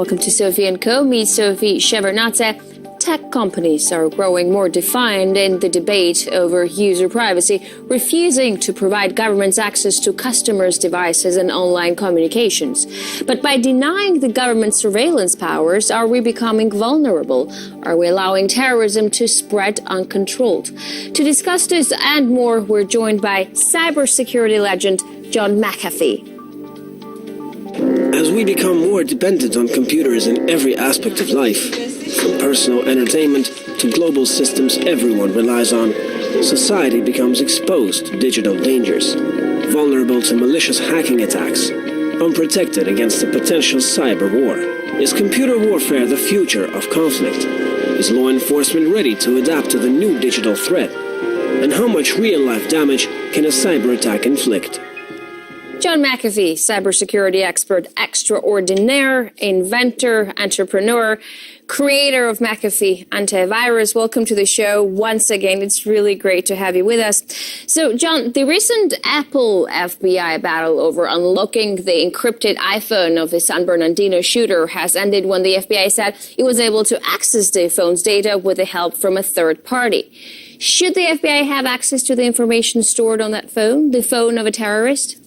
Welcome to SophieCO. Meet Sophie Shevardnadze. Tech companies are growing more defiant in the debate over user privacy, refusing to provide governments access to customers' devices and online communications. But by denying the government surveillance powers, are we becoming vulnerable? Are we allowing terrorism to spread uncontrolled? To discuss this and more, we're joined by cybersecurity legend John McAfee. As we become more dependent on computers in every aspect of life, from personal entertainment to global systems everyone relies on, society becomes exposed to digital dangers, vulnerable to malicious hacking attacks, unprotected against a potential cyber war. Is computer warfare the future of conflict? Is law enforcement ready to adapt to the new digital threat? And how much real-life damage can a cyber attack inflict? John McAfee, cybersecurity expert extraordinaire, inventor, entrepreneur, creator of McAfee Antivirus. Welcome to the show once again. It's really great to have you with us. So, John, the recent Apple FBI battle over unlocking the encrypted iPhone of the San Bernardino shooter has ended when the FBI said it was able to access the phone's data with the help from a third party. Should the FBI have access to the information stored on that phone, the phone of a terrorist?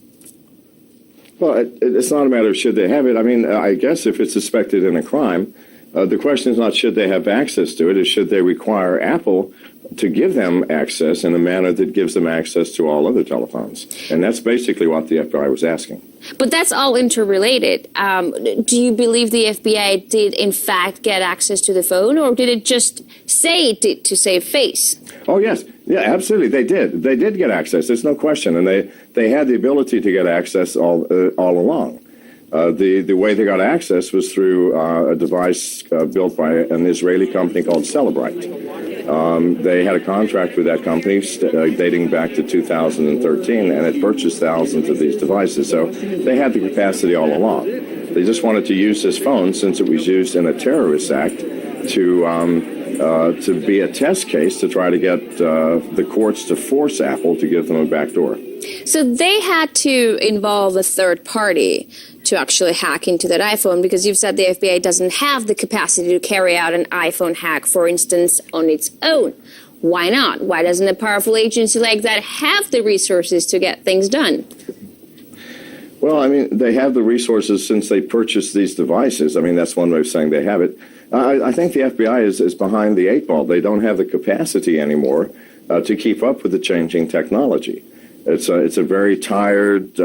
Well, it's not a matter of should they have it. I mean, I guess if it's suspected in a crime, the question is not should they have access to it, is should they require Apple to give them access in a manner that gives them access to all other telephones. And that's basically what the FBI was asking. But that's all interrelated. Do you believe the FBI did, in fact, get access to the phone, or did it just say it did to save face? Oh, yes. Yeah, absolutely. They did. They did get access. There's no question. And they had the ability to get access all along. The way they got access was through a device built by an Israeli company called Celebrite. They had a contract with that company dating back to 2013, and it purchased thousands of these devices. So they had the capacity all along. They just wanted to use this phone, since it was used in a terrorist act, to be a test case to try to get the courts to force Apple to give them a backdoor. So they had to involve a third party to actually hack into that iPhone, because you've said the FBI doesn't have the capacity to carry out an iPhone hack, for instance, on its own. Why not? Why doesn't a powerful agency like that have the resources to get things done? Well, I mean, they have the resources since they purchased these devices. I mean, that's one way of saying they have it. I think the FBI is behind the eight ball. They don't have the capacity anymore to keep up with the changing technology. It's a very tired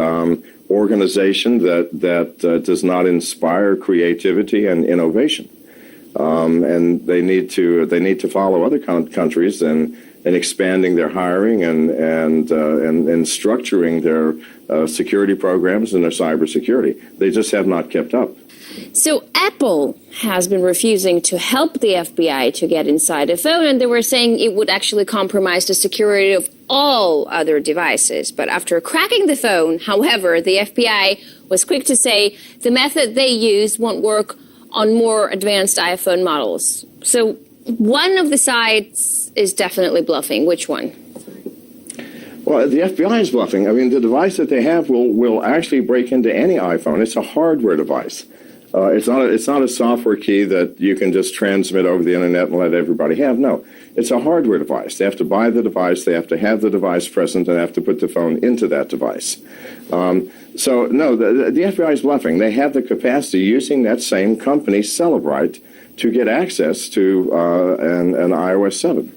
organization that does not inspire creativity and innovation, and they need to follow other countries in expanding their hiring and structuring their security programs and their cybersecurity. They just have not kept up. So Apple has been refusing to help the FBI to get inside a phone, and they were saying it would actually compromise the security of all other devices. But after cracking the phone, however, the FBI was quick to say the method they used won't work on more advanced iPhone models. So one of the sides is definitely bluffing. Which one? Well, the FBI is bluffing. I mean, the device that they have will actually break into any iPhone. It's a hardware device. It's not a software key that you can just transmit over the internet and let everybody have. No, it's a hardware device. They have to buy the device. They have to have the device present, and have to put the phone into that device. So, no, the FBI is bluffing. They have the capacity, using that same company, Celebrite, to get access to an iOS 7.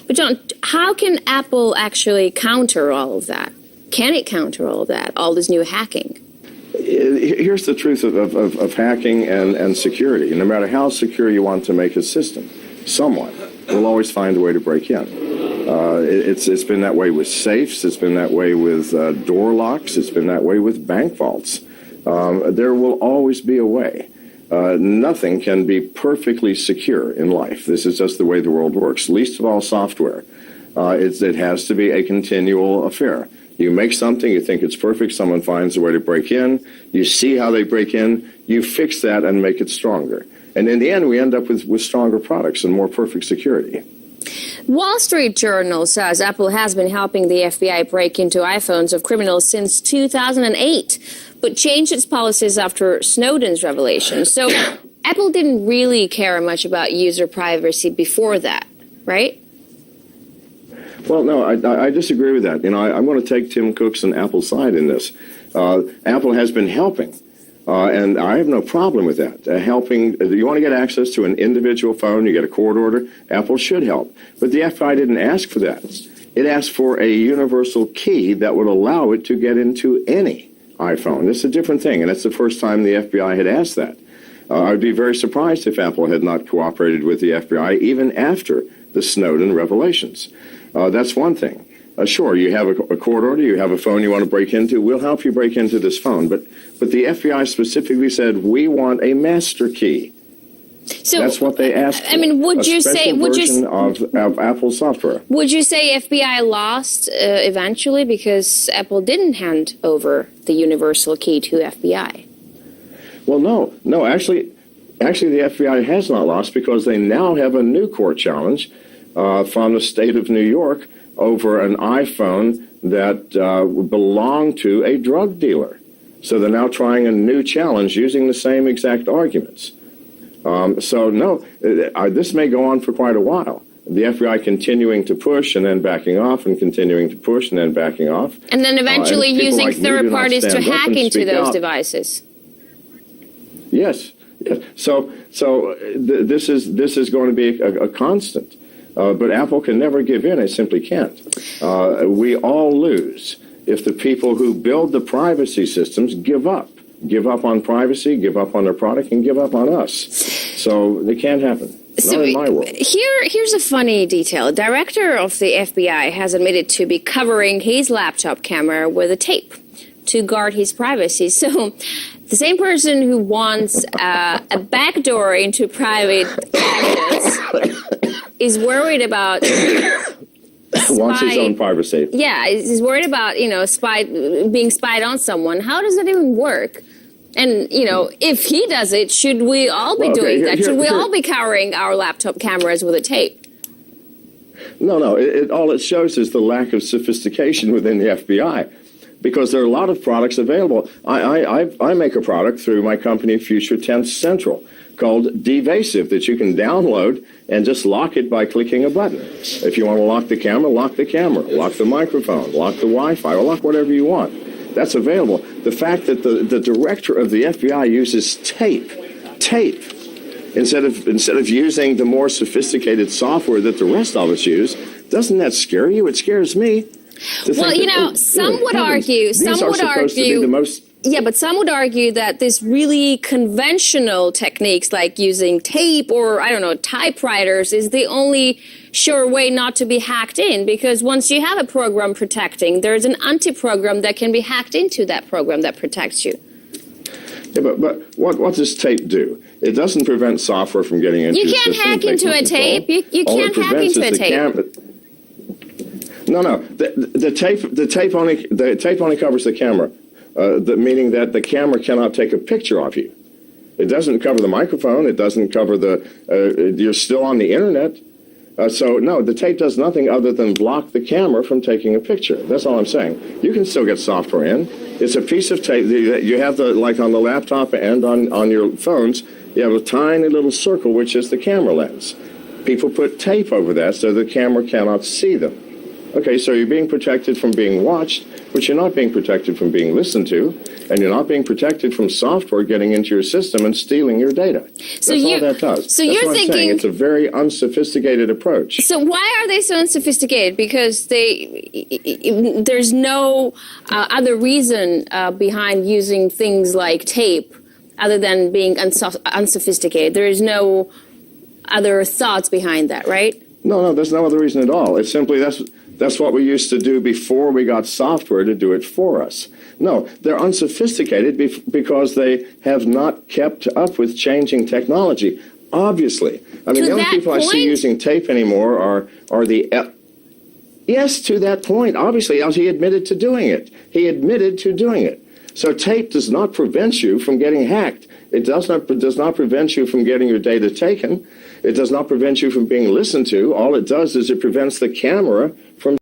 But John, how can Apple actually counter all of that? Can it counter all of that, all this new hacking? Here's the truth of hacking and security. No matter how secure you want to make a system, someone will always find a way to break in. It's been that way with safes. It's been that way with door locks. It's been that way with bank vaults. There will always be a way. Nothing can be perfectly secure in life. This is just the way the world works, least of all software. It has to be a continual affair. You make something, you think it's perfect, someone finds a way to break in, you see how they break in, you fix that and make it stronger. And in the end, we end up with stronger products and more perfect security. Wall Street Journal says Apple has been helping the FBI break into iPhones of criminals since 2008, but changed its policies after Snowden's revelation. So Apple didn't really care much about user privacy before that, right? Well, no, I disagree with that. I'm going to take Tim Cook's and Apple's side in this. Apple has been helping, and I have no problem with that. Helping, you want to get access to an individual phone, you get a court order, Apple should help. But the FBI didn't ask for that. It asked for a universal key that would allow it to get into any iPhone. It's a different thing, and it's the first time the FBI had asked that. I'd be very surprised if Apple had not cooperated with the FBI even after the Snowden revelations. That's one thing. Sure, you have a court order, you have a phone you want to break into, we'll help you break into this phone. But the FBI specifically said, we want a master key. So that's what they asked for. I mean, would you say of Apple software? Would you say FBI lost eventually because Apple didn't hand over the universal key to FBI? Well, no. Actually, the FBI has not lost because they now have a new court challenge from the state of New York over an iPhone that belonged to a drug dealer. So they're now trying a new challenge using the same exact arguments. This may go on for quite a while. The FBI continuing to push and then backing off and continuing to push and then backing off. And then eventually using third parties to hack into those devices. Yes. So this is going to be a constant. But Apple can never give in. It simply can't. We all lose if the people who build the privacy systems give up on privacy, give up on their product, and give up on us. So it can't happen. Not in my world. Here's a funny detail. Director of the FBI has admitted to be covering his laptop camera with a tape to guard his privacy. So the same person who wants a backdoor into private cabinets is worried about wants his own privacy. Yeah, he's worried about being spied on someone. How does that even work? And if he does it, should we all be doing that? Should we all be covering our laptop cameras with a tape? No. All it shows is the lack of sophistication within the FBI. Because there are a lot of products available. I make a product through my company, Future Tense Central, called Devasive, that you can download and just lock it by clicking a button. If you want to lock the camera, lock the microphone, lock the Wi-Fi, or lock whatever you want. That's available. The fact that the director of the FBI uses tape, instead of using the more sophisticated software that the rest of us use, doesn't that scare you? It scares me. Well, some would argue. Yeah, but some would argue that this really conventional techniques like using tape or, typewriters is the only sure way not to be hacked in, because once you have a program protecting, there's an anti-program that can be hacked into that program that protects you. Yeah, but what does tape do? It doesn't prevent software from getting into the system. You can't hack into a tape. You can't hack into a tape. No. The tape only covers the camera, meaning that the camera cannot take a picture of you. It doesn't cover the microphone. It doesn't cover you're still on the internet. So no, the tape does nothing other than block the camera from taking a picture. That's all I'm saying. You can still get software in. It's a piece of tape that you have like on the laptop and on your phones. You have a tiny little circle which is the camera lens. People put tape over that so the camera cannot see them. Okay, so you're being protected from being watched, but you're not being protected from being listened to, and you're not being protected from software getting into your system and stealing your data. That's all that does. So you're thinking it's a very unsophisticated approach. So why are they so unsophisticated? Because there's no other reason behind using things like tape other than being unsophisticated. There is no other thoughts behind that, right? No, there's no other reason at all. It's simply that's what we used to do before we got software to do it for us. No, they're unsophisticated because they have not kept up with changing technology. Obviously. I mean, the only people I see using tape anymore are the... Yes, to that point. Obviously, he admitted to doing it. So tape does not prevent you from getting hacked. It does not prevent you from getting your data taken. It does not prevent you from being listened to. All it does is it prevents the camera from